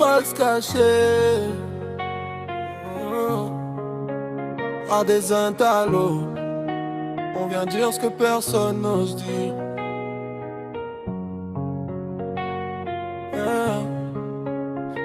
face cachée à des intalos. On vient dire ce que personne n'ose dire.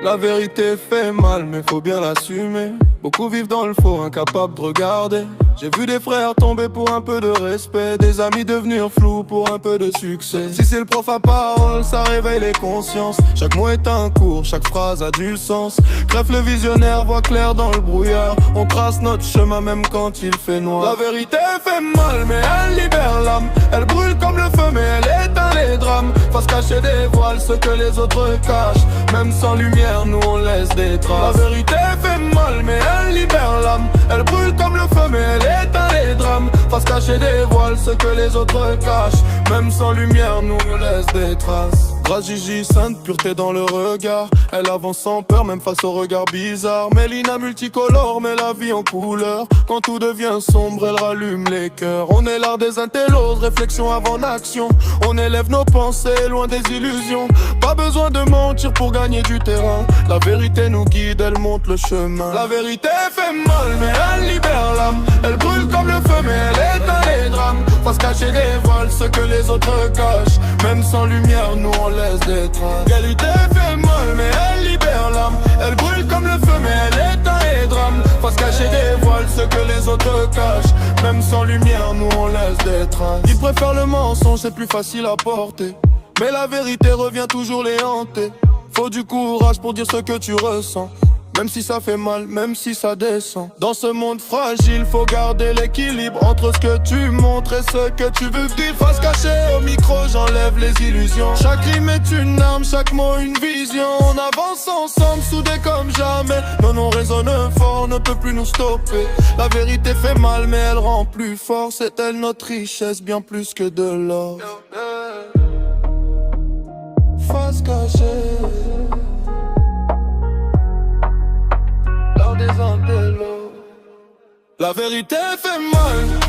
La vérité fait mal, mais faut bien l'assumer. Beaucoup vivent dans le faux, incapables de regarder. J'ai vu des frères tomber pour un peu de respect, des amis devenir flous pour un peu de succès. Si c'est le prof à parole, ça réveille les consciences. Chaque mot est un cours, chaque phrase a du sens. Crève le visionnaire, voit clair dans le brouillard. On trace notre chemin même quand il fait noir. La vérité fait mal, mais elle libère l'âme. Elle brûle comme le feu, mais elle éteint les drames. Face cachée dévoile ce que les autres cachent. Même sans lumière, nous on laisse des traces. La vérité fait mal, mais elle libère l'âme. Elle brûle comme le feu, mais elle éteint les drames. Face cachée dévoile ce que les autres cachent. Même sans lumière, nous on laisse des traces. Grâce Gigi, sainte pureté dans le regard. Elle avance sans peur, même face au regard bizarre. Mélina multicolore, met la vie en couleur. Quand tout devient sombre, elle rallume les cœurs. On est l'art des intellos, réflexion avant action. On élève nos pensées, loin des illusions. Pas besoin de mentir pour gagner du terrain. La vérité nous guide, elle montre le chemin. La vérité fait mal, mais elle libère l'âme. Elle brûle comme le feu, mais elle éteint les drames. Face cachée dévoile ce que les autres cachent. Même sans lumière, nous on laisse des traces. L'égalité fait mal, mais elle libère l'âme. Elle brûle comme le feu, mais elle éteint les drames. Face cachée dévoile ce que les autres cachent. Même sans lumière, nous on laisse des traces. Ils préfèrent le mensonge, c'est plus facile à porter. Mais la vérité revient toujours les hanter. Faut du courage pour dire ce que tu ressens. Même si ça fait mal, même si ça descend. Dans ce monde fragile, faut garder l'équilibre entre ce que tu montres et ce que tu veux vivre. Face cachée au micro, j'enlève les illusions. Chaque rime est une arme, chaque mot une vision. On avance ensemble, soudés comme jamais. Nos noms résonnent fort, ne peut plus nous stopper. La vérité fait mal, mais elle rend plus fort. C'est elle notre richesse, bien plus que de l'or. Face cachée, l'art des intellos. La vérité fait mal.